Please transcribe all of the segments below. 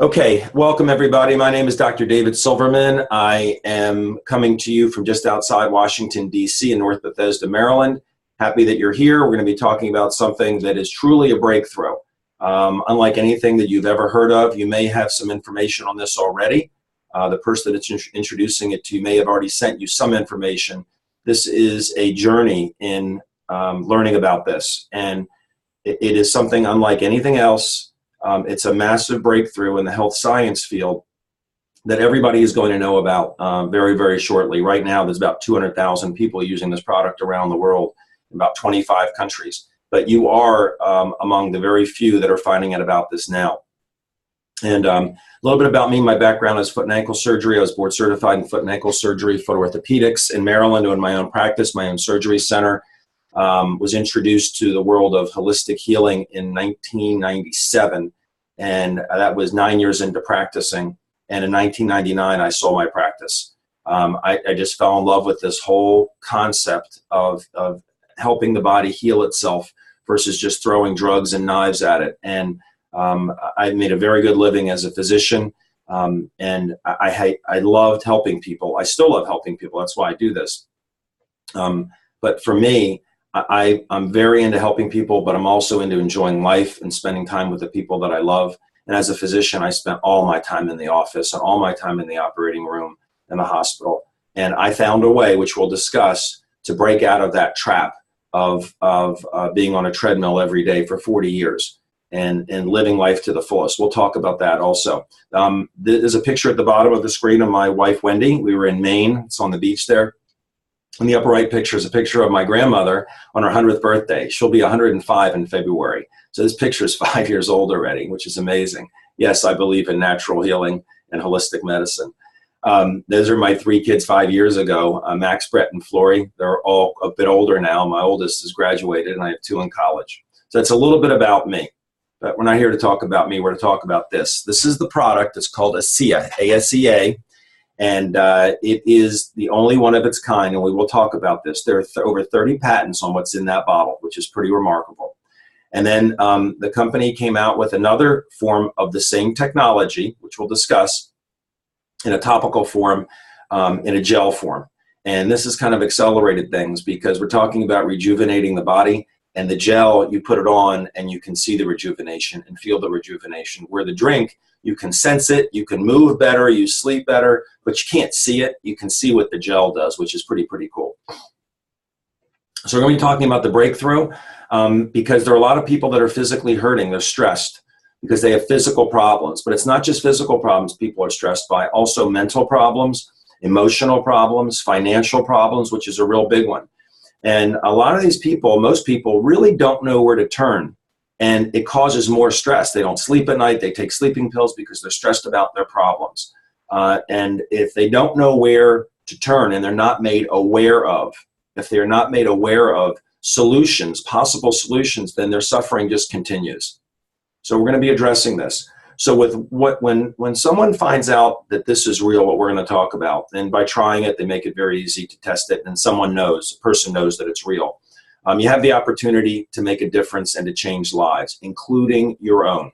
Okay, welcome everybody. My name is Dr. David Silverman. I am coming to you from just outside Washington, D.C. in North Bethesda, Maryland. Happy that you're here. We're going to be talking about something that is truly a breakthrough. Unlike anything that you've ever heard of, you may have some information on this already. The person that's introducing it to you may have already sent you some information. This is a journey in learning about this, and it is something unlike anything else. It's a massive breakthrough in the health science field that everybody is going to know about very, very shortly. Right now, there's about 200,000 people using this product around the world in about 25 countries. But you are among the very few that are finding out about this now. And a little bit about me. My background is foot and ankle surgery. I was board certified in foot and ankle surgery, foot orthopedics in Maryland, doing my own practice, my own surgery center. Was introduced to the world of holistic healing in 1997, and that was 9 years into practicing. And in 1999, I sold my practice. I just fell in love with this whole concept of helping the body heal itself versus just throwing drugs and knives at it. And I made a very good living as a physician, and I loved helping people. I still love helping people. That's why I do this. But for me, I'm very into helping people, but I'm also into enjoying life and spending time with the people that I love. And as a physician, I spent all my time in the office and all my time in the operating room in the hospital. And I found a way, which we'll discuss, to break out of that trap of being on a treadmill every day for 40 years and living life to the fullest. We'll talk about that also. There's a picture at the bottom of the screen of my wife, Wendy. We were in Maine. It's on the beach there. In the upper right picture is a picture of my grandmother on her 100th birthday. She'll be 105 in February. So this picture is 5 years old already, which is amazing. Yes, I believe in natural healing and holistic medicine. Those are my three kids 5 years ago, Max, Brett, and Flory. They're all a bit older now. My oldest has graduated, and I have two in college. So it's a little bit about me. But we're not here to talk about me. We're to talk about this. This is the product. It's called ASEA, A-S-E-A. And it is the only one of its kind, and we will talk about this. There are over 30 patents on what's in that bottle, which is pretty remarkable. And then the company came out with another form of the same technology, which we'll discuss, in a topical form, in a gel form. And this has kind of accelerated things because we're talking about rejuvenating the body, and the gel, you put it on and you can see the rejuvenation and feel the rejuvenation. Where the drink, you can sense it, you can move better, you sleep better, but you can't see it. You can see what the gel does, which is pretty cool. So we're going to be talking about the breakthrough because there are a lot of people that are physically hurting. They're stressed because they have physical problems, but it's not just physical problems people are stressed by, also mental problems, emotional problems, financial problems, which is a real big one. And a lot of these people, most people, really don't know where to turn. And it causes more stress. They don't sleep at night. They take sleeping pills because they're stressed about their problems. And if they don't know where to turn and they're not made aware of, if they're not made aware of solutions, possible solutions, then their suffering just continues. So we're going to be addressing this. So when someone finds out that this is real, what we're going to talk about, and by trying it, they make it very easy to test it, and someone knows, a person knows that it's real. You have the opportunity to make a difference and to change lives, including your own.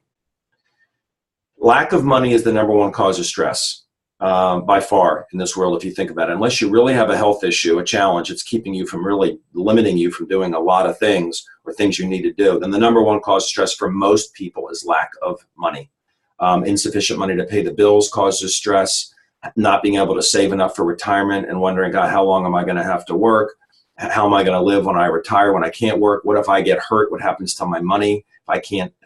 Lack of money is the #1 cause of stress by far in this world, if you think about it. Unless you really have a health issue, a challenge, it's keeping you from really limiting you from doing a lot of things or things you need to do, then the #1 cause of stress for most people is lack of money. Insufficient money to pay the bills causes stress. Not being able to save enough for retirement and wondering, God, how long am I going to have to work? How am I going to live when I retire, when I can't work? What if I get hurt? What happens to my money? If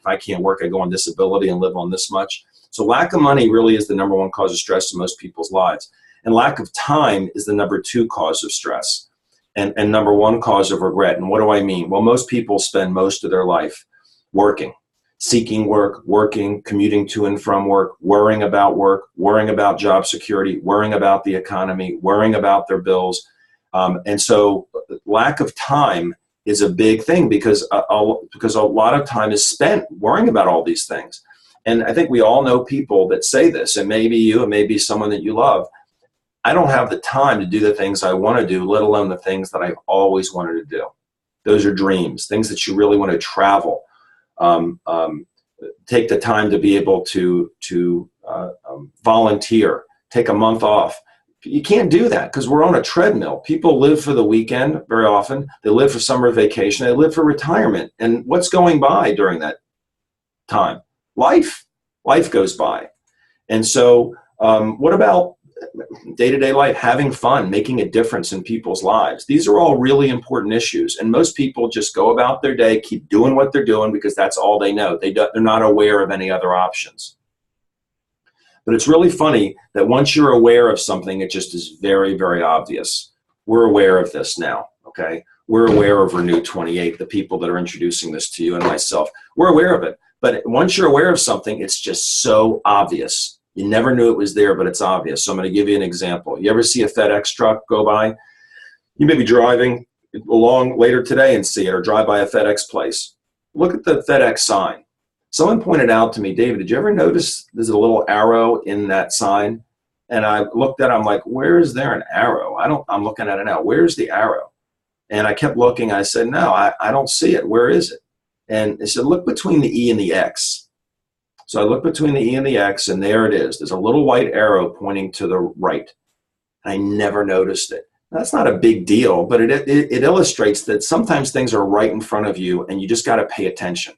I can't work, I go on disability and live on this much. So lack of money really is the #1 cause of stress in most people's lives. And lack of time is the #2 cause of stress and #1 cause of regret. And what do I mean? Well, most people spend most of their life working, seeking work, working, commuting to and from work, worrying about job security, worrying about the economy, worrying about their bills. And so lack of time is a big thing because a lot of time is spent worrying about all these things. And I think we all know people that say this, and maybe you, and maybe someone that you love. I don't have the time to do the things I want to do, let alone the things that I've always wanted to do. Those are dreams, things that you really want to travel. Take the time to be able to volunteer, take a month off. You can't do that because we're on a treadmill. People live for the weekend very often. They live for summer vacation. They live for retirement. And what's going by during that time? Life. Life goes by. And so what about day-to-day life, having fun, making a difference in people's lives? These are all really important issues. And most people just go about their day, keep doing what they're doing because that's all they know. They're not aware of any other options. But it's really funny that once you're aware of something, it just is very, very obvious. We're aware of this now, okay? We're aware of Renew 28, the people that are introducing this to you and myself. We're aware of it. But once you're aware of something, it's just so obvious. You never knew it was there, but it's obvious. So I'm going to give you an example. You ever see a FedEx truck go by? You may be driving along later today and see it, or drive by a FedEx place. Look at the FedEx sign. Someone pointed out to me, David, did you ever notice there's a little arrow in that sign? And I looked at it, I'm like, where is there an arrow? I'm looking at it now. Where's the arrow? And I kept looking. I said, no, I don't see it. Where is it? And it said, look between the E and the X. So I looked between the E and the X, and there it is. There's a little white arrow pointing to the right. I never noticed it. That's not a big deal, but it illustrates that sometimes things are right in front of you, and you just got to pay attention.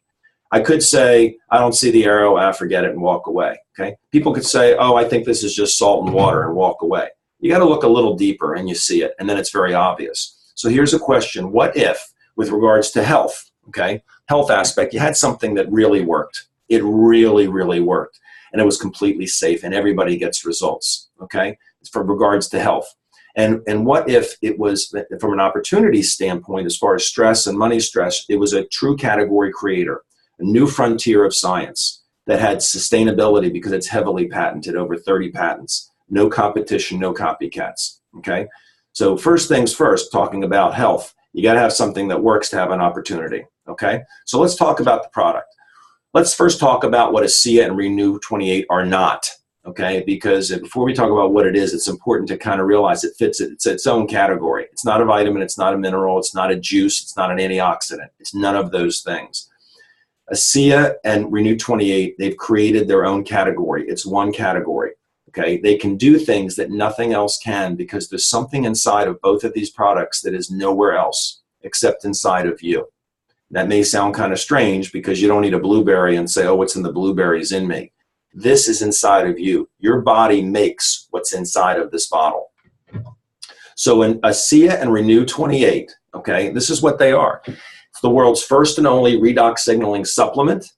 I could say, I don't see the arrow, forget it, and walk away, okay? People could say, oh, I think this is just salt and water, and walk away. You got to look a little deeper, and you see it, and then it's very obvious. So here's a question. What if, with regards to health, okay, health aspect, you had something that really worked. It really, really worked, and it was completely safe, and everybody gets results, okay, from regards to health. And what if it was, from an opportunity standpoint, as far as stress and money stress, it was a true category creator, a new frontier of science that had sustainability because it's heavily patented, over 30 patents, no competition, no copycats, okay? So first things first, talking about health, you got to have something that works to have an opportunity, okay? So let's talk about the product. Let's first talk about what ASEA and Renew 28 are not, okay? Because before we talk about what it is, it's important to kind of realize it fits it's its own category. It's not a vitamin, it's not a mineral, it's not a juice, it's not an antioxidant. It's none of those things. ASEA and Renew 28, they've created their own category. It's one category, okay? They can do things that nothing else can because there's something inside of both of these products that is nowhere else except inside of you. That may sound kind of strange because you don't eat a blueberry and say, oh, what's in the blueberries in me. This is inside of you. Your body makes what's inside of this bottle. So in ASEA and Renew 28, okay, this is what they are. It's the world's first and only redox signaling supplement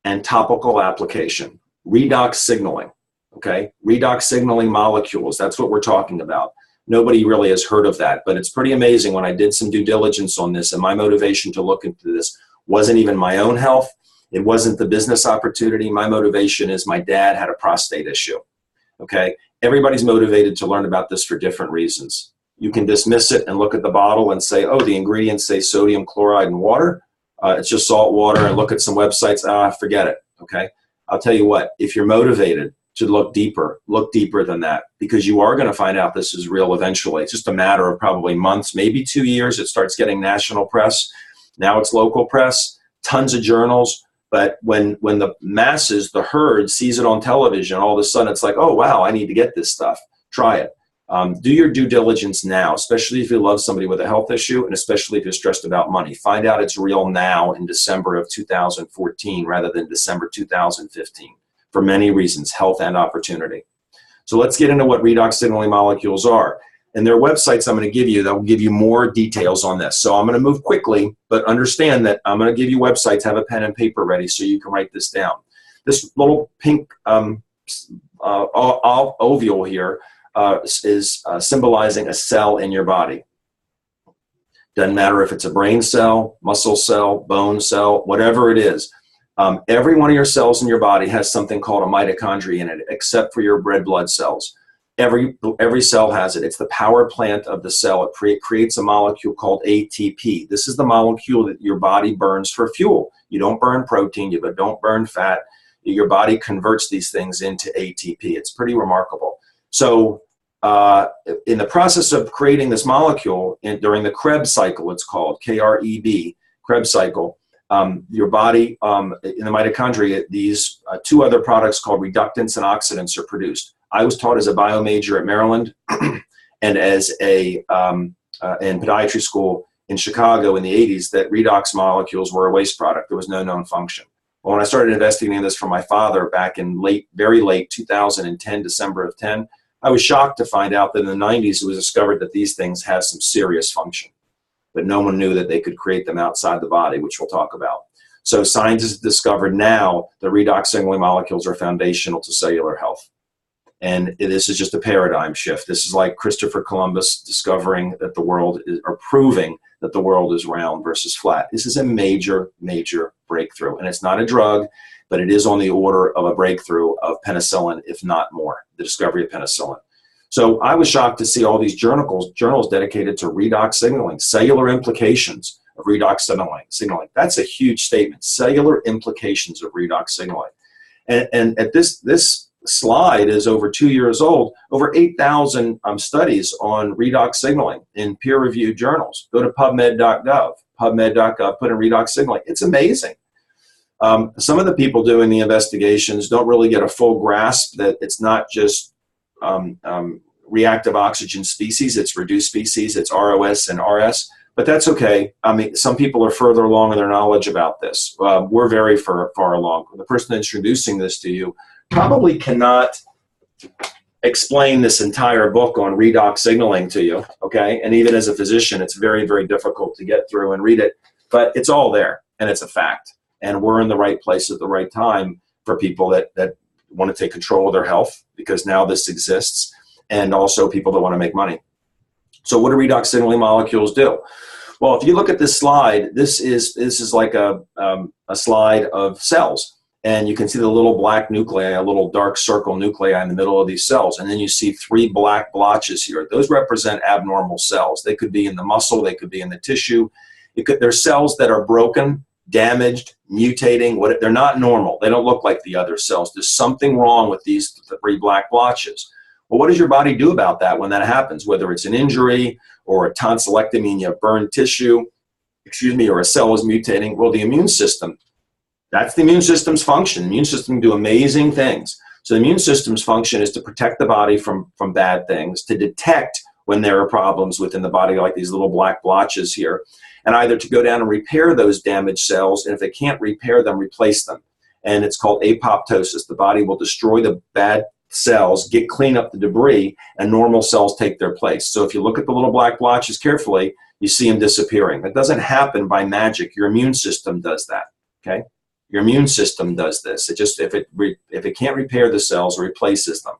and topical application. Redox signaling, okay? Redox signaling molecules, that's what we're talking about. Nobody really has heard of that, but it's pretty amazing. When I did some due diligence on this, and my motivation to look into this wasn't even my own health. It wasn't the business opportunity. My motivation is my dad had a prostate issue, okay? Everybody's motivated to learn about this for different reasons. You can dismiss it and look at the bottle and say, oh, the ingredients say sodium chloride and water. It's just salt water, and look at some websites. Forget it, okay? I'll tell you what, if you're motivated to look deeper than that, because you are going to find out this is real eventually. It's just a matter of probably months, maybe 2 years. It starts getting national press. Now it's local press, tons of journals. But when the masses, the herd, sees it on television, all of a sudden it's like, oh, wow, I need to get this stuff. Try it. Do your due diligence now, especially if you love somebody with a health issue, and especially if you're stressed about money. Find out it's real now in December of 2014 rather than December 2015. For many reasons, health and opportunity. So let's get into what redox signaling molecules are. And their websites I'm going to give you, that will give you more details on this. So I'm going to move quickly, but understand that I'm going to give you websites. Have a pen and paper ready so you can write this down. This little pink ovule here is symbolizing a cell in your body. Doesn't matter if it's a brain cell, muscle cell, bone cell, whatever it is. Every one of your cells in your body has something called a mitochondria in it, except for your red blood cells. Every cell has it. It's the power plant of the cell. It creates a molecule called ATP. This is the molecule that your body burns for fuel. You don't burn protein, you don't burn fat. Your body converts these things into ATP. It's pretty remarkable. So in the process of creating this molecule, during the Krebs cycle, it's called K-R-E-B, Krebs cycle, your body, in the mitochondria, these two other products called reductants and oxidants are produced. I was taught as a bio major at Maryland and as a in podiatry school in Chicago in the 80s that redox molecules were a waste product. There was no known function. But when I started investigating this from my father back in very late 2010, December of 10, I was shocked to find out that in the 90s it was discovered that these things have some serious function, but no one knew that they could create them outside the body, which we'll talk about. So scientists have discovered now that redox signaling molecules are foundational to cellular health. And this is just a paradigm shift. This is like Christopher Columbus discovering that the world is, or proving that the world is round versus flat. This is a major, major breakthrough. And it's not a drug, but it is on the order of a breakthrough of penicillin, if not more, the discovery of penicillin. So I was shocked to see all these journals dedicated to redox signaling, cellular implications of redox signaling. That's a huge statement, cellular implications of redox signaling. And at this slide is over 2 years old, over 8,000 studies on redox signaling in peer-reviewed journals. Go to pubmed.gov, put in redox signaling. It's amazing. Some of the people doing the investigations don't really get a full grasp that it's not just reactive oxygen species, it's reduced species, it's ROS and RS, but that's okay. I mean, some people are further along in their knowledge about this. We're very far along. The person introducing this to you probably cannot explain this entire book on redox signaling to you, okay? And even as a physician, it's very, very difficult to get through and read it, but it's all there, and it's a fact. And we're in the right place at the right time for people that want to take control of their health, because now this exists, and also people that want to make money. So what do redox signaling molecules do? Well, if you look at this slide, this is like a slide of cells. And you can see the little black nuclei, a little dark circle nuclei in the middle of these cells. And then you see 3 black blotches here. Those represent abnormal cells. They could be in the muscle, they could be in the tissue. They're cells that are broken, damaged, mutating. They're not normal. They don't look like the other cells. There's something wrong with these 3 black blotches. Well, what does your body do about that when that happens? Whether it's an injury or a tonsillectomy and you have burned tissue, or a cell is mutating. Well, the immune system, that's the immune system's function. The immune system can do amazing things. So the immune system's function is to protect the body from bad things, to detect when there are problems within the body, like these little black blotches here, and either to go down and repair those damaged cells, and if they can't repair them, replace them. And it's called apoptosis. The body will destroy the bad cells, clean up the debris, and normal cells take their place. So if you look at the little black blotches carefully, you see them disappearing. That doesn't happen by magic. Your immune system does that, okay? Your immune system does this. It just, if it can't repair the cells, it replaces them,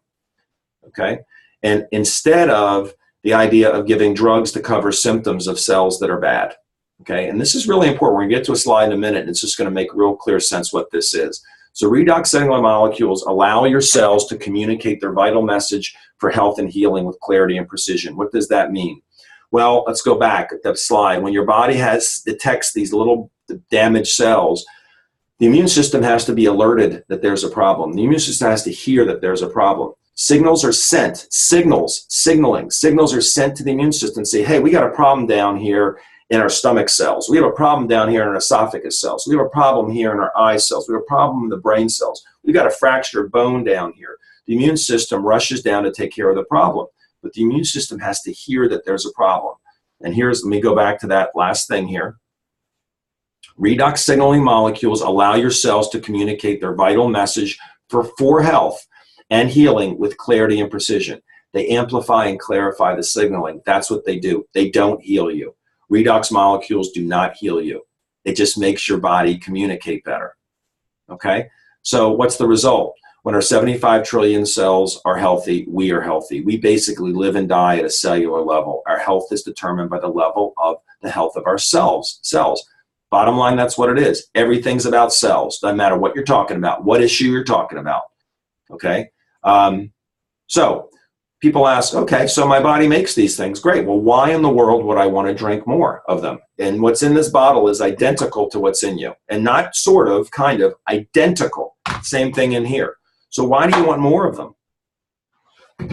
okay? And instead of the idea of giving drugs to cover symptoms of cells that are bad, okay? And this is really important. We're gonna get to a slide in a minute, and it's just gonna make real clear sense what this is. So redox signaling molecules allow your cells to communicate their vital message for health and healing with clarity and precision. What does that mean? Well, let's go back at that slide. When your body detects these little damaged cells, the immune system has to be alerted that there's a problem. The immune system has to hear that there's a problem. Signals are sent, signals are sent to the immune system and say, hey, we got a problem down here in our stomach cells. We have a problem down here in our esophagus cells. We have a problem here in our eye cells. We have a problem in the brain cells. We got a fractured bone down here. The immune system rushes down to take care of the problem. But the immune system has to hear that there's a problem. And let me go back to that last thing here. Redox signaling molecules allow your cells to communicate their vital message for health and healing with clarity and precision. They amplify and clarify the signaling. That's what they do. They don't heal you. Redox molecules do not heal you. It just makes your body communicate better, okay? So what's the result? When our 75 trillion cells are healthy, we are healthy. We basically live and die at a cellular level. Our health is determined by the level of the health of our cells. Bottom line, that's what it is. Everything's about cells. Doesn't matter what you're talking about, what issue you're talking about, okay? So people ask, okay, so my body makes these things. Great. Well, why in the world would I want to drink more of them? And what's in this bottle is identical to what's in you. And not sort of, kind of, identical. Same thing in here. So why do you want more of them?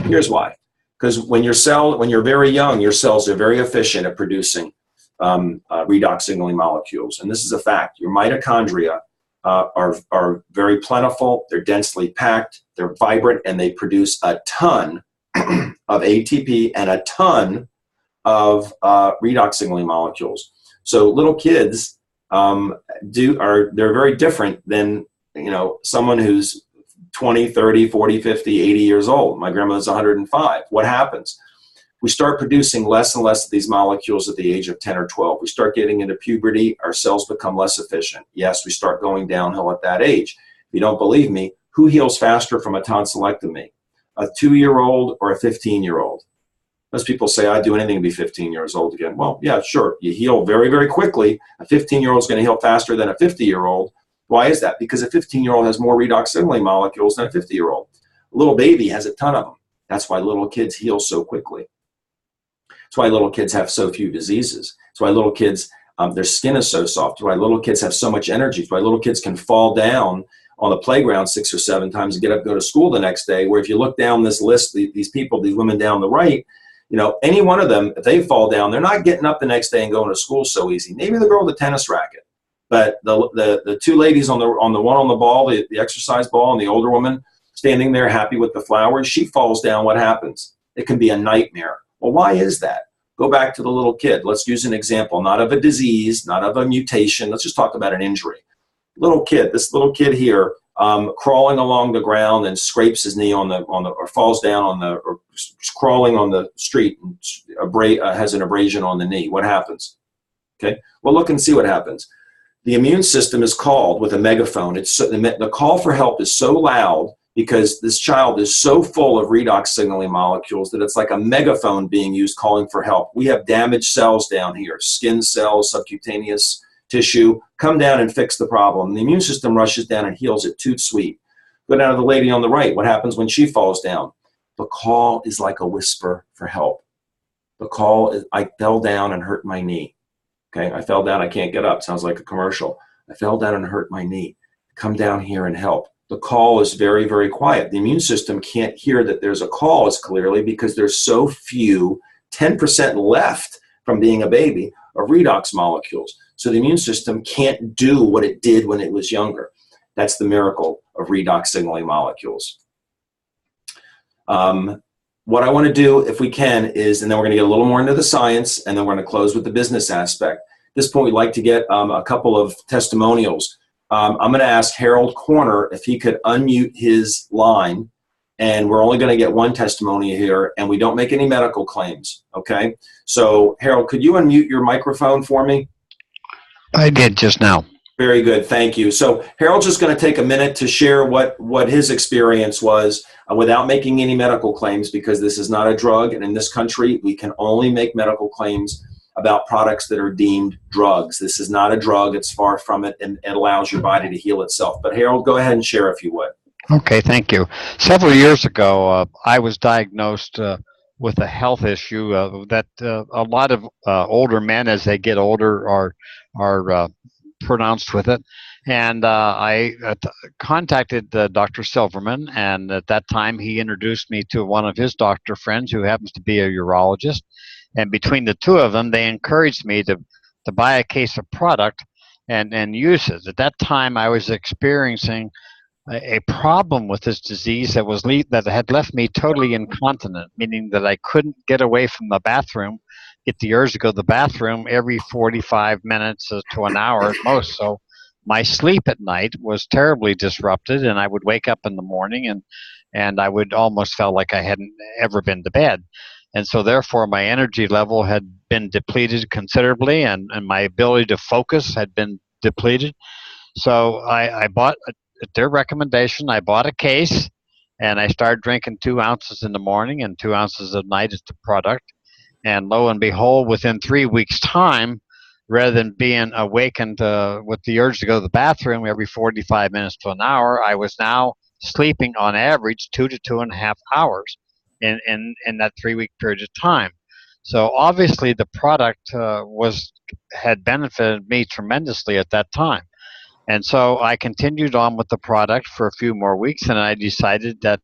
Here's why. Because when you're very young, your cells are very efficient at producing redox signaling molecules. And this is a fact. Your mitochondria are very plentiful, they're densely packed, they're vibrant, and they produce a ton of ATP and a ton of redox signaling molecules. So little kids they're very different than, someone who's 20, 30, 40, 50, 80 years old. My grandmother's 105. What happens? We start producing less and less of these molecules at the age of 10 or 12. We start getting into puberty, our cells become less efficient. Yes, we start going downhill at that age. If you don't believe me, who heals faster from a tonsillectomy? A 2-year-old or a 15-year-old? Most people say, I'd do anything to be 15 years old again. Well, yeah, sure. You heal very, very quickly. A 15-year-old is going to heal faster than a 50-year-old. Why is that? Because a 15-year-old has more redox signaling molecules than a 50-year-old. A little baby has a ton of them. That's why little kids heal so quickly. That's why little kids have so few diseases. That's why little kids, their skin is so soft. That's why little kids have so much energy. That's why little kids can fall down on the playground 6 or 7 times and get up and go to school the next day, where if you look down this list, these people, these women down the right, any one of them, if they fall down, they're not getting up the next day and going to school so easy. Maybe the girl with the tennis racket, but the two ladies on the one on the ball, the exercise ball, and the older woman standing there happy with the flowers, she falls down. What happens? It can be a nightmare. Well, why is that? Go back to the little kid. Let's use an example, not of a disease, not of a mutation. Let's just talk about an injury. This little kid here, crawling along the ground and scrapes his knee or falls down or crawling on the street and has an abrasion on the knee. What happens? Okay. Well, look and see what happens. The immune system is called with a megaphone. The call for help is so loud because this child is so full of redox signaling molecules that it's like a megaphone being used calling for help. We have damaged cells down here, skin cells, subcutaneous tissue. Come down and fix the problem. The immune system rushes down and heals it. Toot sweet. Go down to the lady on the right. What happens when she falls down? The call is like a whisper for help. The call is, I fell down and hurt my knee. Okay, I fell down, I can't get up. Sounds like a commercial. I fell down and hurt my knee. Come down here and help. The call is very, very quiet. The immune system can't hear that there's a call as clearly because there's so few, 10% left from being a baby, of redox molecules. So the immune system can't do what it did when it was younger. That's the miracle of redox signaling molecules. What I want to do, if we can, is, and then we're going to get a little more into the science, and then we're going to close with the business aspect. At this point, we'd like to get a couple of testimonials. I'm going to ask Harold Corner if he could unmute his line, and we're only going to get one testimony here, and we don't make any medical claims, okay? So, Harold, could you unmute your microphone for me? I did just now. Very good, thank you. So Harold's just going to take a minute to share what his experience was without making any medical claims, because this is not a drug, and in this country we can only make medical claims about products that are deemed drugs. This is not a drug, it's far from it, and it allows your body to heal itself. But Harold, go ahead and share if you would. Okay, thank you. Several years ago, I was diagnosed with a health issue that a lot of older men, as they get older, are pronounced with it. And I contacted Dr. Silverman, and at that time he introduced me to one of his doctor friends who happens to be a urologist. And between the two of them, they encouraged me to buy a case of product and use it. At that time, I was experiencing a problem with this disease that had left me totally incontinent, meaning that I couldn't get away from the bathroom, get the urge to go to the bathroom every 45 minutes to an hour at most. So my sleep at night was terribly disrupted, and I would wake up in the morning and I would almost felt like I hadn't ever been to bed. And so therefore my energy level had been depleted considerably, and my ability to focus had been depleted. So I bought, at their recommendation, I bought a case, and I started drinking 2 ounces in the morning and 2 ounces at night as the product. And lo and behold, within 3 weeks' time, rather than being awakened with the urge to go to the bathroom every 45 minutes to an hour, I was now sleeping on average 2 to 2.5 hours in that 3-week period of time. So obviously the product had benefited me tremendously at that time. And so I continued on with the product for a few more weeks, and I decided that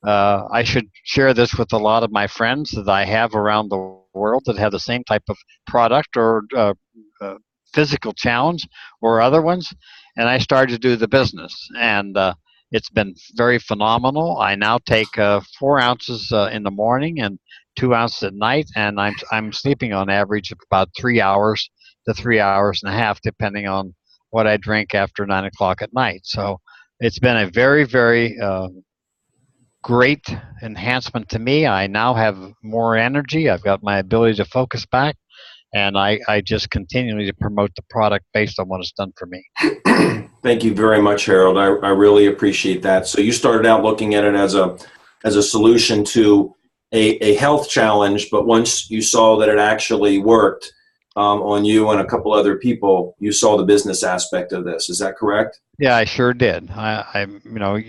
I should share this with a lot of my friends that I have around the world that have the same type of product or physical challenge or other ones, and I started to do the business. And it's been very phenomenal. I now take 4 ounces in the morning and 2 ounces at night, and I'm sleeping on average about 3 hours to 3 hours and a half, depending on what I drink after 9 o'clock at night. So it's been a very, very great enhancement to me. I now have more energy. I've got my ability to focus back, and I just continually to promote the product based on what it's done for me. Thank you very much, Harold. I really appreciate that. So you started out looking at it as a solution to a health challenge, but once you saw that it actually worked on you and a couple other people, you saw the business aspect of this. Is that correct? Yeah, I sure did. I'm,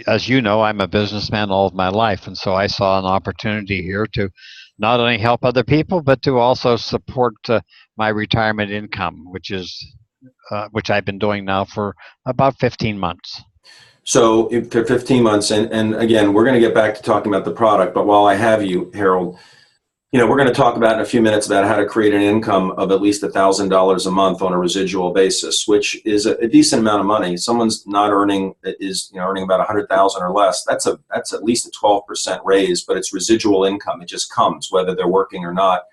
as you know, I'm a businessman all of my life, and so I saw an opportunity here to not only help other people, but to also support my retirement income, which I've been doing now for about 15 months. So for 15 months, and again, we're going to get back to talking about the product, but while I have you, Harold, we're going to talk about in a few minutes about how to create an income of at least $1,000 a month on a residual basis, which is a decent amount of money. Someone's not earning earning about 100,000 or less. That's at least a 12% raise, but it's residual income. It just comes whether they're working or not.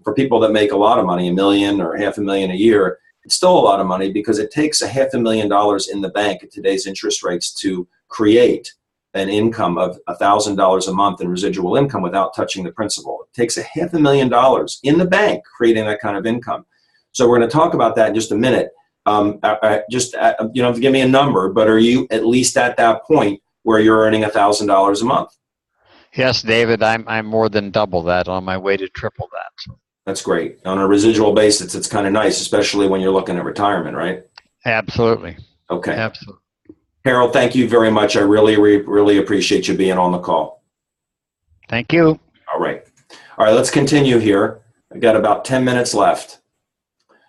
For people that make a lot of money, $1 million or $500,000 a year, it's still a lot of money because it takes $500,000 in the bank at today's interest rates to create an income of $1,000 a month in residual income without touching the principal. It takes $500,000 in the bank creating that kind of income. So we're going to talk about that in just a minute. You don't have to give me a number, but are you at least at that point where you're earning $1,000 a month? Yes, David, I'm more than double that, on my way to triple that. That's great. On a residual basis, it's kind of nice, especially when you're looking at retirement, right? Absolutely. Okay. Absolutely. Harold, thank you very much. I really appreciate you being on the call. Thank you. All right. Let's continue here. I've got about 10 minutes left.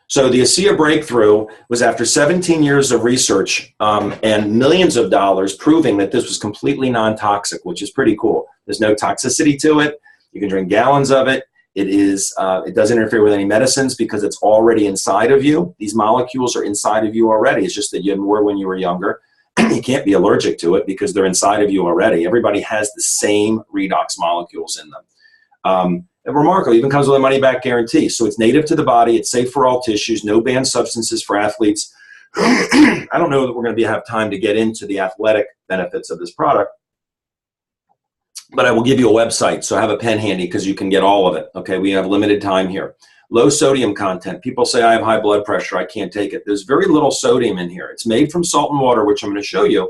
So the ASEA breakthrough was after 17 years of research and millions of dollars proving that this was completely non-toxic, which is pretty cool. There's no toxicity to it. You can drink gallons of it. It doesn't interfere with any medicines because it's already inside of you. These molecules are inside of you already. It's just that you had more when you were younger. You can't be allergic to it because they're inside of you already. Everybody has the same redox molecules in them. And remarkable, even comes with a money-back guarantee. So it's native to the body. It's safe for all tissues. No banned substances for athletes. I don't know that we're going to have time to get into the athletic benefits of this product, but I will give you a website. So have a pen handy because you can get all of it. Okay, we have limited time here. Low sodium content. People say, I have high blood pressure, I can't take it. There's very little sodium in here. It's made from salt and water, which I'm going to show you,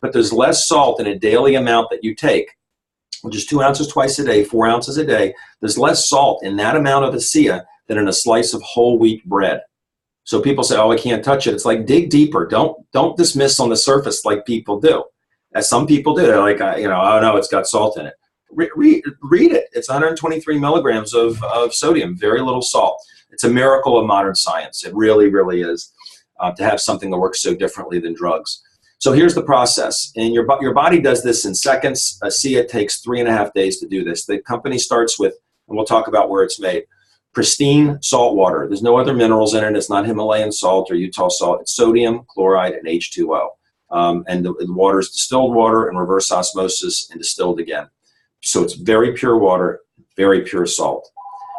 but there's less salt in a daily amount that you take, which is 2 ounces twice a day, 4 ounces a day. There's less salt in that amount of ASEA than in a slice of whole wheat bread. So people say, oh, I can't touch it. It's like, dig deeper. Don't dismiss on the surface like people do. As some people do. They're like, oh no, it's got salt in it. Read it. It's 123 milligrams of sodium, very little salt. It's a miracle of modern science. It really, really is to have something that works so differently than drugs. So here's the process. And your body does this in seconds. ASEA takes 3.5 days to do this. The company starts with, and we'll talk about where it's made, pristine salt water. There's no other minerals in it. It's not Himalayan salt or Utah salt. It's sodium, chloride, and H2O. And the water is distilled water and reverse osmosis and distilled again. So it's very pure water, very pure salt.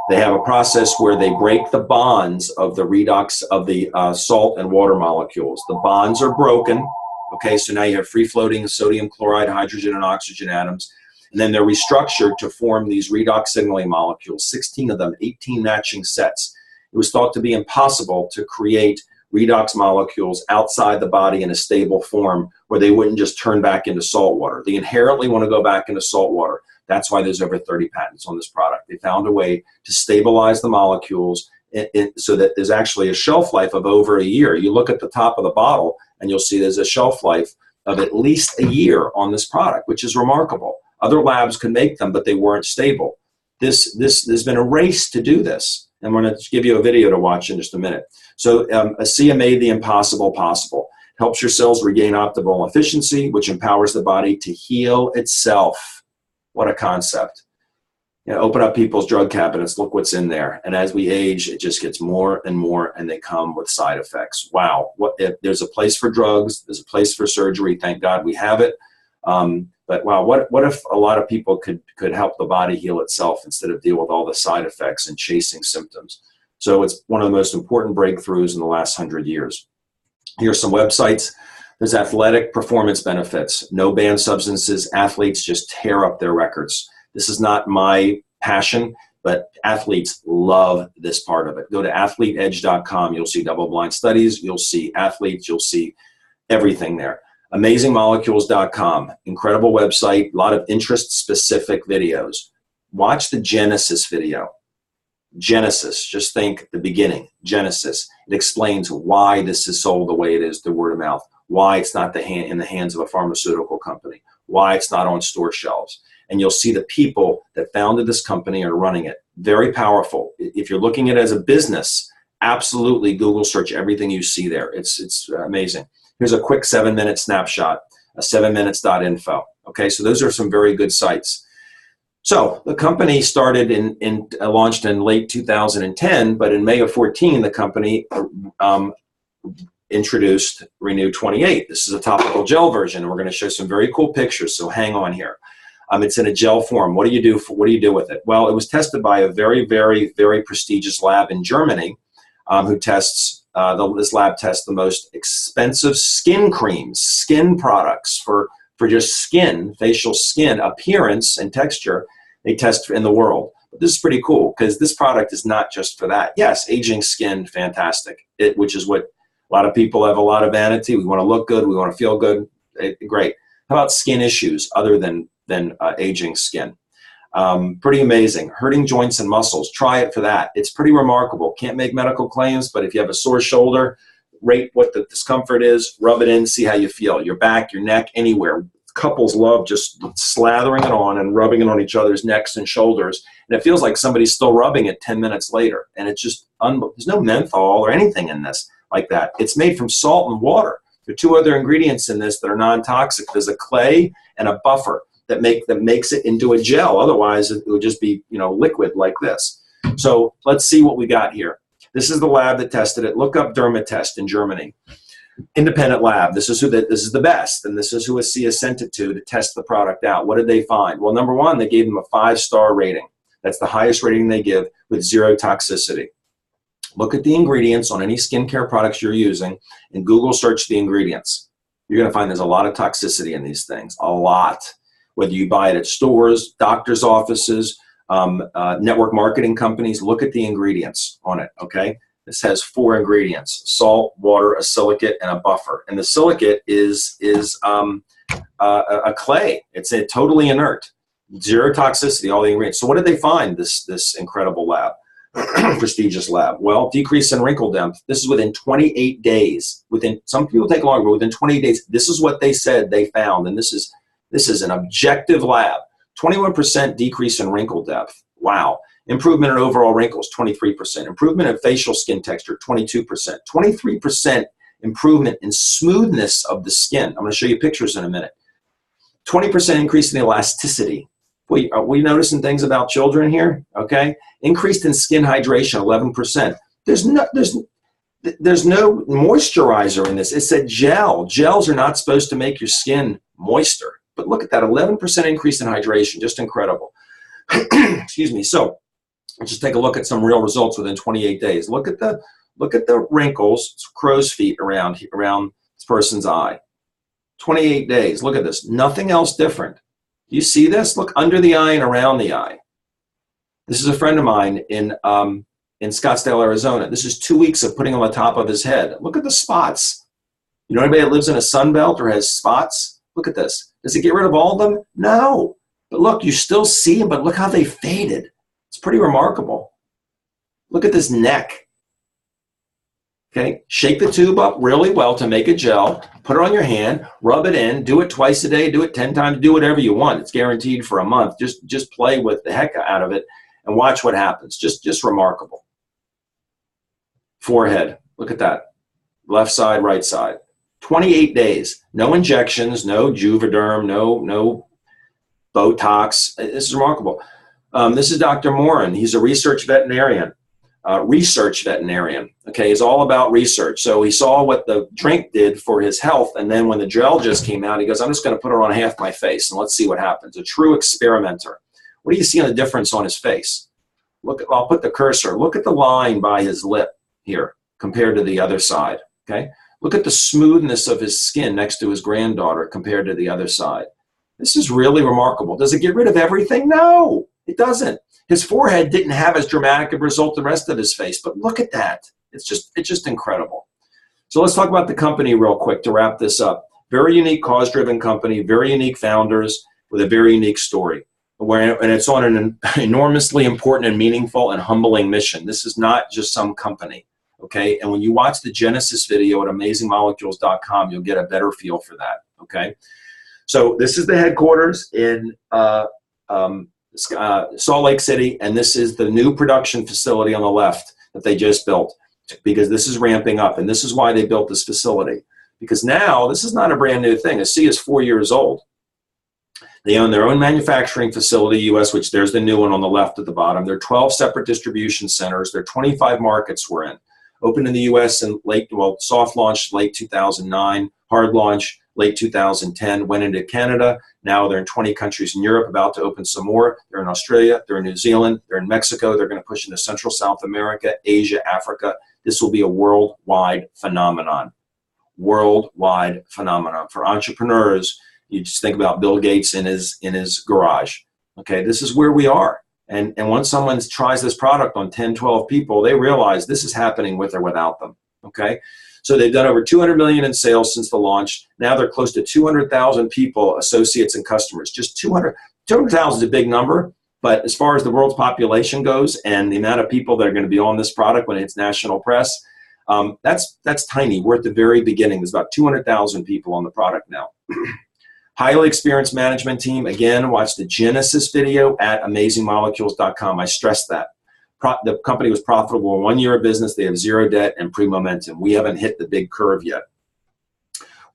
They have a process where they break the bonds of the redox of the salt and water molecules. The bonds are broken. Okay, so now you have free-floating sodium chloride, hydrogen, and oxygen atoms. And then they're restructured to form these redox signaling molecules, 16 of them, 18 matching sets. It was thought to be impossible to create redox molecules outside the body in a stable form where they wouldn't just turn back into salt water. They inherently want to go back into salt water. That's why there's over 30 patents on this product. They found a way to stabilize the molecules so that there's actually a shelf life of over a year. You look at the top of the bottle and you'll see there's a shelf life of at least a year on this product, which is remarkable. Other labs could make them, but they weren't stable. There's been a race to do this. And I'm going to give you a video to watch in just a minute. So ASEA made the impossible possible. Helps your cells regain optimal efficiency, which empowers the body to heal itself. What a concept. You know, open up people's drug cabinets, look what's in there. And as we age, it just gets more and more, and they come with side effects. Wow, what if there's a place for drugs, there's a place for surgery, thank God we have it. But wow, what if a lot of people could help the body heal itself instead of deal with all the side effects and chasing symptoms? So it's one of the most important breakthroughs in the last 100 years. Here's some websites. There's athletic performance benefits, no banned substances. Athletes just tear up their records. This is not my passion, but athletes love this part of it. Go to athleteedge.com. You'll see double-blind studies. You'll see athletes. You'll see everything there. Amazingmolecules.com, incredible website, a lot of interest-specific videos. Watch the Genesis video. Genesis, just think the beginning, Genesis. It explains why this is sold the way it is, the word of mouth, why it's not in the hands of a pharmaceutical company, why it's not on store shelves. And you'll see the people that founded this company are running it. Very powerful. If you're looking at it as a business, absolutely Google search everything you see there. It's amazing. Here's a quick 7-minute snapshot, 7minutes.info. Okay, so those are some very good sites. So the company started launched in late 2010, but in May of 14, the company introduced Renew 28. This is a topical gel version, and we're going to show some very cool pictures. So hang on here. It's in a gel form. What do you do with it? Well, it was tested by a very, very, very prestigious lab in Germany, who tests. This lab tests the most expensive skin creams, skin products for just skin, facial skin appearance and texture. They test in the world. But this is pretty cool because this product is not just for that. Yes, aging skin, fantastic. Which is what a lot of people have, a lot of vanity. We want to look good. We want to feel good. Great. How about skin issues other than aging skin? Pretty amazing. Hurting joints and muscles. Try it for that. It's pretty remarkable. Can't make medical claims, but if you have a sore shoulder, rate what the discomfort is, rub it in, see how you feel. Your back, your neck, anywhere. Couples love just slathering it on and rubbing it on each other's necks and shoulders. And it feels like somebody's still rubbing it 10 minutes later. And it's just, there's no menthol or anything in this like that. It's made from salt and water. There are 2 other ingredients in this that are non-toxic. There's a clay and a buffer that makes it into a gel. Otherwise, it would just be, liquid like this. So let's see what we got here. This is the lab that tested it. Look up Dermatest in Germany. Independent lab. This is the best, and this is who ASEA sent it to test the product out. What did they find? Well, number one, they gave them a 5-star rating. That's the highest rating they give, with 0 toxicity. Look at the ingredients on any skincare products you're using and Google search the ingredients. You're going to find there's a lot of toxicity in these things, a lot. Whether you buy it at stores, doctor's offices, network marketing companies, look at the ingredients on it, okay? This has 4 ingredients: salt, water, a silicate, and a buffer. And the silicate is a clay. It's totally inert. 0 toxicity, all the ingredients. So what did they find, this incredible lab, prestigious lab? Well, decrease in wrinkle depth. This is within 28 days. Some people take longer, but within 28 days, this is what they said they found. And this is an objective lab. 21% decrease in wrinkle depth. Wow. Improvement in overall wrinkles, 23%. Improvement in facial skin texture, 22%. 23% improvement in smoothness of the skin. I'm going to show you pictures in a minute. 20% increase in elasticity. Wait, are we noticing things about children here? Okay. Increased in skin hydration, 11%. There's no moisturizer in this. It's a gel. Gels are not supposed to make your skin moister. But look at that, 11% increase in hydration, just incredible. Excuse me. So let's just take a look at some real results within 28 days. Look at the wrinkles, crow's feet around this person's eye. 28 days. Look at this. Nothing else different. Do you see this? Look under the eye and around the eye. This is a friend of mine in Scottsdale, Arizona. This is 2 weeks of putting on the top of his head. Look at the spots. You know anybody that lives in a sun belt or has spots? Look at this. Does it get rid of all of them? No. But look, you still see them, but look how they faded. It's pretty remarkable. Look at this neck. Okay, shake the tube up really well to make a gel, put it on your hand, rub it in, do it twice a day, do it 10 times, do whatever you want. It's guaranteed for a month. Just play with the heck out of it and watch what happens. Just remarkable. Forehead, look at that. Left side, right side. 28 days, no injections, no Juvederm, no Botox. This is remarkable. This is Dr. Morin. He's a research veterinarian. Okay, he's all about research. So he saw what the drink did for his health, and then when the gel just came out, he goes, I'm just going to put it on half my face, and let's see what happens. A true experimenter. What do you see on the difference on his face? Look, I'll put the cursor. Look at the line by his lip here compared to the other side, okay? Look at the smoothness of his skin next to his granddaughter compared to the other side. This is really remarkable. Does it get rid of everything? No, it doesn't. His forehead didn't have as dramatic a result the rest of his face, but look at that. It's just incredible. So let's talk about the company real quick to wrap this up. Very unique cause-driven company, very unique founders with a very unique story. And it's on an enormously important and meaningful and humbling mission. This is not just some company, okay? And when you watch the Genesis video at amazingmolecules.com, you'll get a better feel for that, okay? So this is the headquarters in Salt Lake City, and this is the new production facility on the left that they just built, because this is ramping up, and this is why they built this facility. Because now, this is not a brand new thing. ASEA is 4 years old. They own their own manufacturing facility, US, which there's the new one on the left at the bottom. There are 12 separate distribution centers. There are 25 markets we're in. Opened in the US in soft launch late 2009, hard launch late 2010, went into Canada. Now they're in 20 countries in Europe, about to open some more. They're in Australia, they're in New Zealand, they're in Mexico. They're going to push into Central South America, Asia, Africa. This will be a worldwide phenomenon. Worldwide phenomenon. For entrepreneurs, you just think about Bill Gates in his garage. Okay, this is where we are. And once someone tries this product on 10, 12 people, they realize this is happening with or without them. Okay, so they've done over 200 million in sales since the launch. Now they're close to 200,000 people, associates and customers. Just 200,000 is a big number, but as far as the world's population goes and the amount of people that are going to be on this product when it's national press, that's tiny. We're at the very beginning. There's about 200,000 people on the product now. Highly experienced management team. Again, watch the Genesis video at amazingmolecules.com. I stress that. The company was profitable in 1 year of business. They have zero debt and pre-momentum. We haven't hit the big curve yet.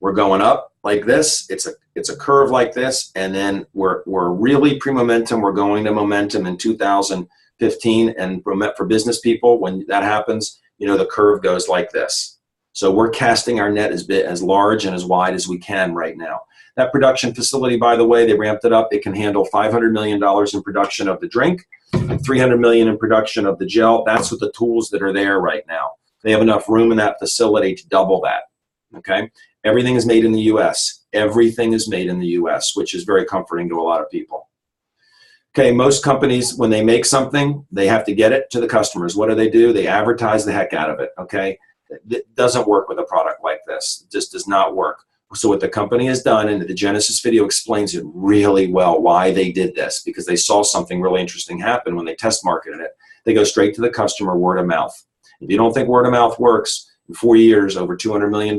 We're going up like this. It's a curve like this, and then we're really pre-momentum. We're going to momentum in 2015, and for business people, when that happens, you know, the curve goes like this. So we're casting our net as large and as wide as we can right now. That production facility, by the way, they ramped it up. It can handle $500 million in production of the drink, and $300 million in production of the gel. That's what the tools that are there right now. They have enough room in that facility to double that, okay? Everything is made in the US. Everything is made in the US, which is very comforting to a lot of people. Okay, most companies, when they make something, they have to get it to the customers. What do? They advertise the heck out of it, okay? It doesn't work with a product like this. It just does not work. So what the company has done, and the Genesis video explains it really well, why they did this, because they saw something really interesting happen when they test marketed it. They go straight to the customer, word of mouth. If you don't think word of mouth works, in 4 years, over $200 million,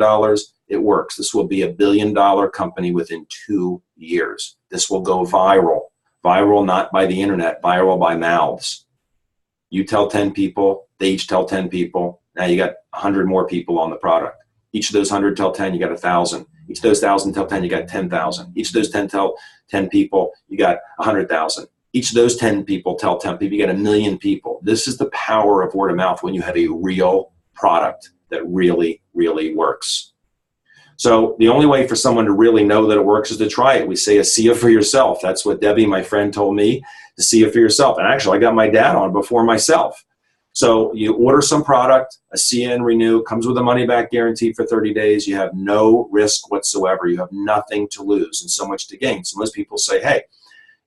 it works. This will be a $1 billion company within 2 years. This will go viral. Viral not by the internet, viral by mouths. You tell 10 people, they each tell 10 people. Now you got 100 more people on the product. Each of those 100 tell 10, you got 1,000. Each of those 1,000 tell 10, you got 10,000. Each of those 10 tell 10 people, you got 100,000. Each of those 10 people tell 10 people, you got 1 million people. This is the power of word of mouth when you have a real product that really, really works. So the only way for someone to really know that it works is to try it. We say, see it for yourself. That's what Debbie, my friend, told me, to see it for yourself. And actually, I got my dad on before myself. So you order some product, ASEA and Renew, comes with a money-back guarantee for 30 days. You have no risk whatsoever. You have nothing to lose and so much to gain. So most people say, hey,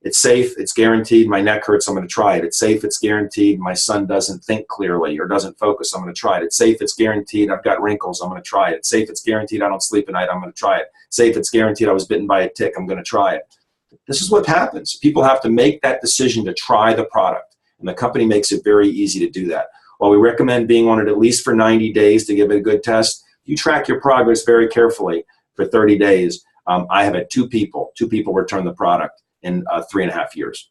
it's safe, it's guaranteed, my neck hurts, I'm going to try it. It's safe, it's guaranteed, my son doesn't think clearly or doesn't focus, I'm going to try it. It's safe, it's guaranteed, I've got wrinkles, I'm going to try it. It's safe, it's guaranteed, I don't sleep at night, I'm going to try it. Safe, it's guaranteed, I was bitten by a tick, I'm going to try it. This is what happens. People have to make that decision to try the product, and the company makes it very easy to do that. While we recommend being on it at least for 90 days to give it a good test, you track your progress very carefully for 30 days. I have had two people return the product in 3.5 years,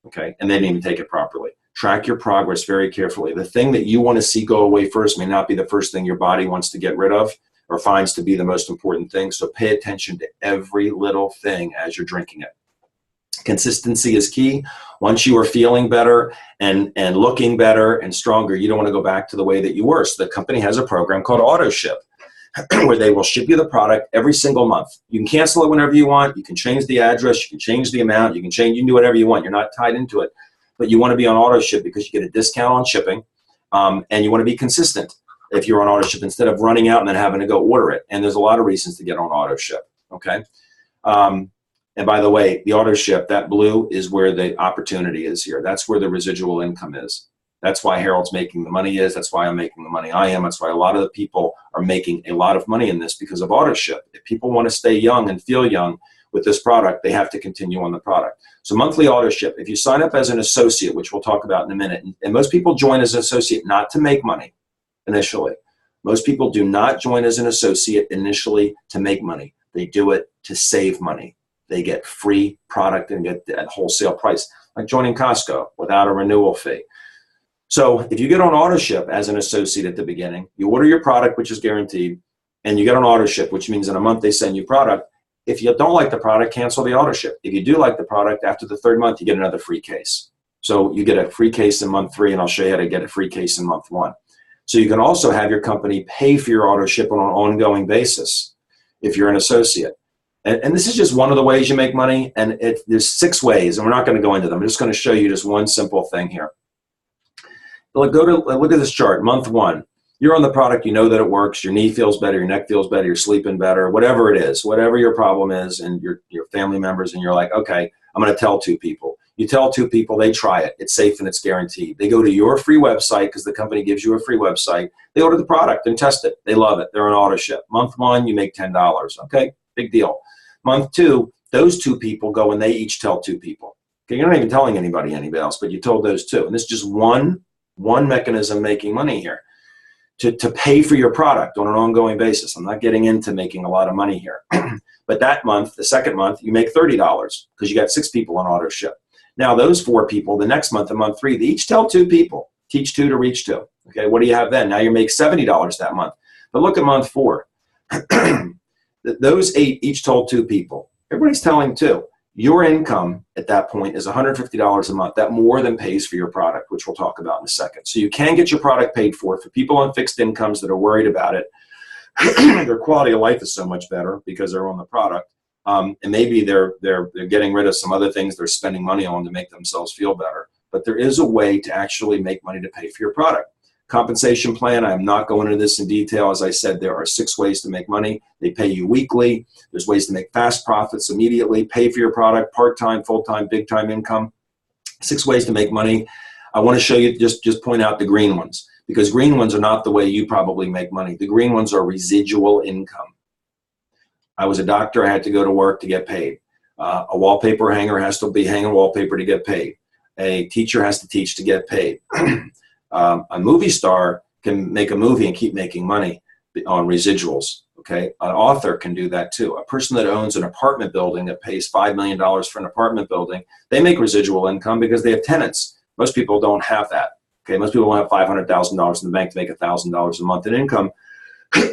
okay? And they didn't even take it properly. Track your progress very carefully. The thing that you want to see go away first may not be the first thing your body wants to get rid of or finds to be the most important thing, so pay attention to every little thing as you're drinking it. Consistency is key. Once you are feeling better and looking better and stronger, you don't want to go back to the way that you were. So the company has a program called auto ship where they will ship you the product every single month. You can cancel it whenever you want. You can change the address. You can change the amount. You can do whatever you want. You're not tied into it. But you want to be on auto ship because you get a discount on shipping, and you want to be consistent if you're on auto ship instead of running out and then having to go order it. And there's a lot of reasons to get on auto ship, okay? And by the way, the auto ship, that blue is where the opportunity is here. That's where the residual income is. That's why Harold's making the money is. That's why I'm making the money I am. That's why a lot of the people are making a lot of money in this because of auto ship. If people want to stay young and feel young with this product, they have to continue on the product. So monthly auto ship, if you sign up as an associate, which we'll talk about in a minute, and most people join as an associate not to make money initially. Most people do not join as an associate initially to make money. They do it to save money. They get free product and get at wholesale price, like joining Costco without a renewal fee. So if you get on auto ship as an associate at the beginning, you order your product, which is guaranteed, and you get on auto ship, which means in a month they send you product. If you don't like the product, cancel the auto ship. If you do like the product, after the third month, you get another free case. So you get a free case in month 3, and I'll show you how to get a free case in month 1. So you can also have your company pay for your auto ship on an ongoing basis if you're an associate. And this is just one of the ways you make money, and there's 6 ways, and we're not going to go into them. I'm just going to show you just one simple thing here. Look at this chart, month 1. You're on the product, you know that it works, your knee feels better, your neck feels better, you're sleeping better, whatever it is, whatever your problem is, and your family members, and you're like, okay, I'm going to tell 2 people. You tell 2 people, they try it, it's safe and it's guaranteed. They go to your free website because the company gives you a free website. They order the product and test it. They love it. They're on auto ship. Month 1, you make $10. Okay, big deal. Month 2, those 2 people go and they each tell 2 people. Okay, you're not even telling anybody else, but you told those 2. And this is just one mechanism making money here to pay for your product on an ongoing basis. I'm not getting into making a lot of money here. But that month, the second month, you make $30 because you got 6 people on auto ship. Now those 4 people, the next month, in month 3, they each tell 2 people. Teach 2 to reach 2. Okay, what do you have then? Now you make $70 that month. But look at month 4. Those 8 each told 2 people. Everybody's telling 2. Your income at that point is $150 a month. That more than pays for your product, which we'll talk about in a second. So you can get your product paid for people on fixed incomes that are worried about it. Their quality of life is so much better because they're on the product. And maybe they're getting rid of some other things they're spending money on to make themselves feel better. But there is a way to actually make money to pay for your product. Compensation plan, I'm not going into this in detail. As I said, there are 6 ways to make money. They pay you weekly. There's ways to make fast profits immediately, pay for your product, part-time, full-time, big-time income. 6 ways to make money. I want to show you, just point out the green ones, because green ones are not the way you probably make money. The green ones are residual income. I was a doctor. I had to go to work to get paid. A wallpaper hanger has to be hanging wallpaper to get paid. A teacher has to teach to get paid. A movie star can make a movie and keep making money on residuals, okay? An author can do that too. A person that owns an apartment building that pays $5 million for an apartment building, they make residual income because they have tenants. Most people don't have that, okay? Most people don't have $500,000 in the bank to make $1,000 a month in income.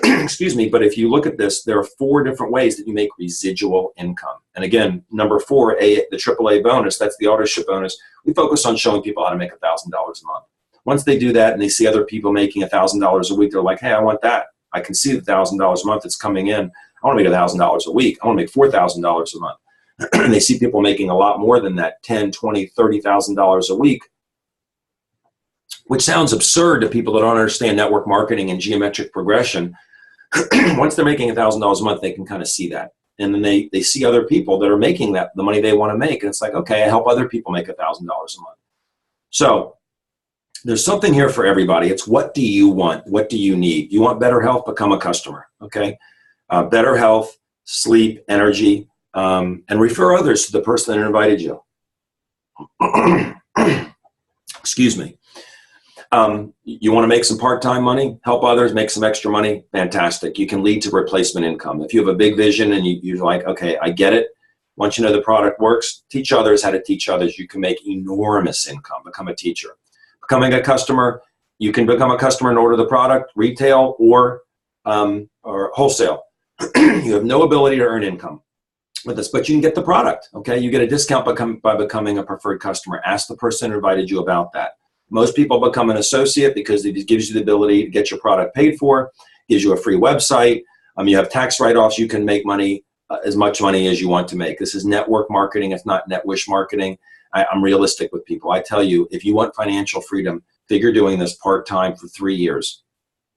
Excuse me, but if you look at this, there are 4 different ways that you make residual income. And again, number 4, the AAA bonus, that's the auto ship bonus. We focus on showing people how to make $1,000 a month. Once they do that and they see other people making $1,000 a week, they're like, hey, I want that. I can see the $1,000 a month that's coming in. I want to make $1,000 a week. I want to make $4,000 a month. And they see people making a lot more than that, $10,000, $20,000, $30,000 a week, which sounds absurd to people that don't understand network marketing and geometric progression. Once they're making $1,000 a month, they can kind of see that. And then they see other people that are making that, the money they want to make. And it's like, okay, I help other people make $1,000 a month. So there's something here for everybody. It's what do you want? What do you need? You want better health? Become a customer, okay? Better health, sleep, energy, and refer others to the person that invited you. Excuse me. You want to make some part-time money, help others, make some extra money, fantastic. You can lead to replacement income. If you have a big vision and you're like, okay, I get it. Once you know the product works, teach others how to teach others. You can make enormous income, become a teacher. Becoming a customer, you can become a customer and order the product, retail or wholesale. You have no ability to earn income. with this, but you can get the product, okay? You get a discount by becoming a preferred customer. Ask the person who invited you about that. Most people become an associate because it gives you the ability to get your product paid for, gives you a free website. You have tax write-offs. You can make money, as much money as you want to make. This is network marketing. It's not net wish marketing. I'm realistic with people. I tell you, if you want financial freedom, figure doing this part-time for 3 years.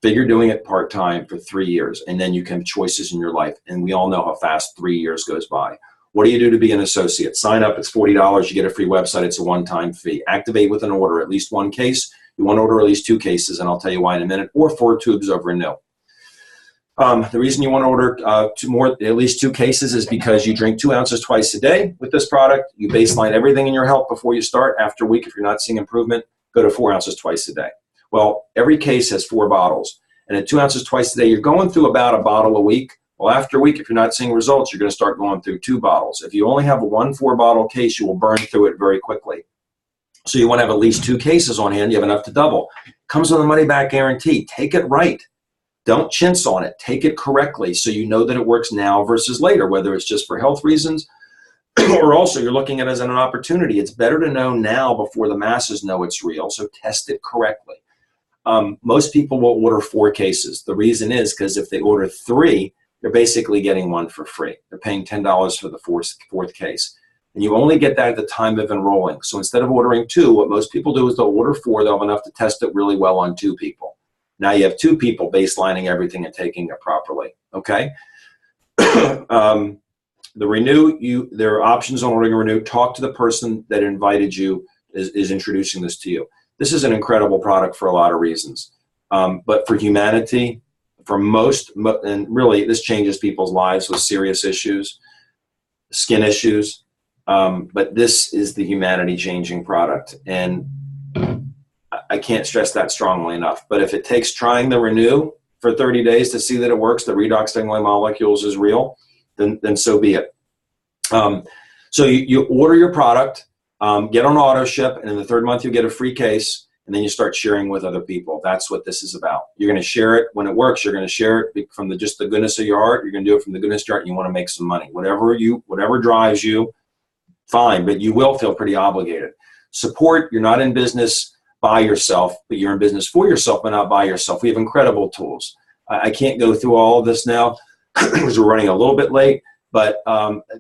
Figure doing it part-time for 3 years, and then you can have choices in your life. And we all know how fast 3 years goes by. What do you do to be an associate? Sign up, it's $40, you get a free website, it's a one-time fee. Activate with an order, at least one case. You want to order at least 2 cases, and I'll tell you why in a minute, or 4 tubes of Renew. The reason you want to order at least 2 cases is because you drink 2 ounces twice a day with this product. You baseline everything in your health before you start. After a week, if you're not seeing improvement, go to 4 ounces twice a day. Well, every case has 4 bottles. And at 2 ounces twice a day, you're going through about a bottle a week. Well, after a week, if you're not seeing results, you're going to start going through 2 bottles. If you only have a 1 4-bottle case, you will burn through it very quickly. So you want to have at least 2 cases on hand. You have enough to double. Comes with a money-back guarantee. Take it right. Don't chintz on it. Take it correctly so you know that it works now versus later, whether it's just for health reasons or also you're looking at it as an opportunity. It's better to know now before the masses know it's real, so test it correctly. Most people will order 4 cases. The reason is because if they order 3, they're basically getting 1 for free. They're paying $10 for the fourth case. And you only get that at the time of enrolling. So instead of ordering 2, what most people do is they'll order 4. They'll have enough to test it really well on 2 people. Now you have 2 people baselining everything and taking it properly, okay? The Renew, there are options on ordering a Renew. Talk to the person that invited you, is introducing this to you. This is an incredible product for a lot of reasons. But for humanity, for most, and really this changes people's lives with serious issues, skin issues, but this is the humanity-changing product. And I can't stress that strongly enough. But if it takes trying the Renew for 30 days to see that it works, the redox signaling molecules is real, then so be it. So you order your product, get on auto ship, and in the 3rd month you'll get a free case, and then you start sharing with other people. That's what this is about. You're going to share it when it works. You're going to share it from just the goodness of your heart. You're going to do it from the goodness of your heart, and you want to make some money. Whatever drives you, fine, but you will feel pretty obligated. Support, you're not in business by yourself, but you're in business for yourself, but not by yourself. We have incredible tools. I can't go through all of this now because we're running a little bit late, but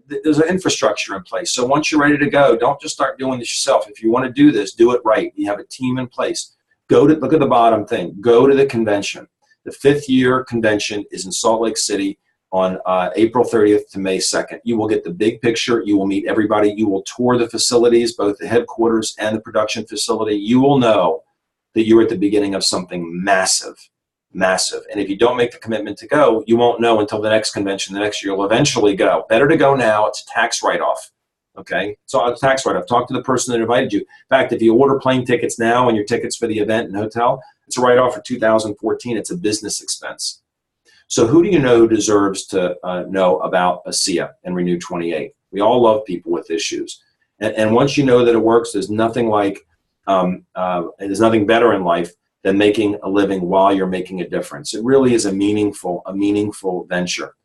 there's an infrastructure in place. So once you're ready to go, don't just start doing this yourself. If you want to do this, do it right. You have a team in place. Look at the bottom thing. Go to the convention. The 5th year convention is in Salt Lake City on April 30th to May 2nd. You will get the big picture. You will meet everybody. You will tour the facilities, both the headquarters and the production facility. You will know that you're at the beginning of something massive, massive. And if you don't make the commitment to go, you won't know until the next convention the next year. You'll eventually go. Better to go now. It's a tax write-off. Okay? So it's a tax write-off. Talk to the person that invited you. In fact, if you order plane tickets now and your tickets for the event and hotel, it's a write-off for 2014. It's a business expense. So who do you know who deserves to know about ASEA and Renew 28? We all love people with issues. And once you know that it works, there's nothing there's nothing better in life than making a living while you're making a difference. It really is a meaningful venture.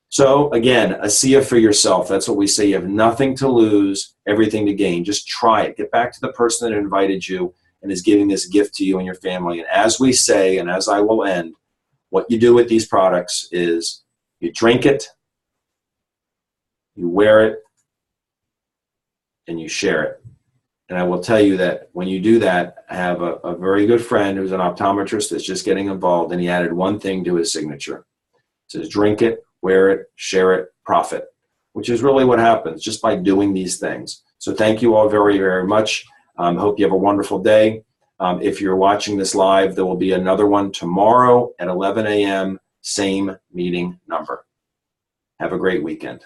So again, ASEA for yourself. That's what we say. You have nothing to lose, everything to gain. Just try it. Get back to the person that invited you and is giving this gift to you and your family. And as we say, and as I will end, what you do with these products is you drink it, you wear it, and you share it. And I will tell you that when you do that, I have a very good friend who's an optometrist that's just getting involved, and he added one thing to his signature. It says, drink it, wear it, share it, profit, which is really what happens just by doing these things. So thank you all very, very much. Hope you have a wonderful day. If you're watching this live, there will be another one tomorrow at 11 a.m., same meeting number. Have a great weekend.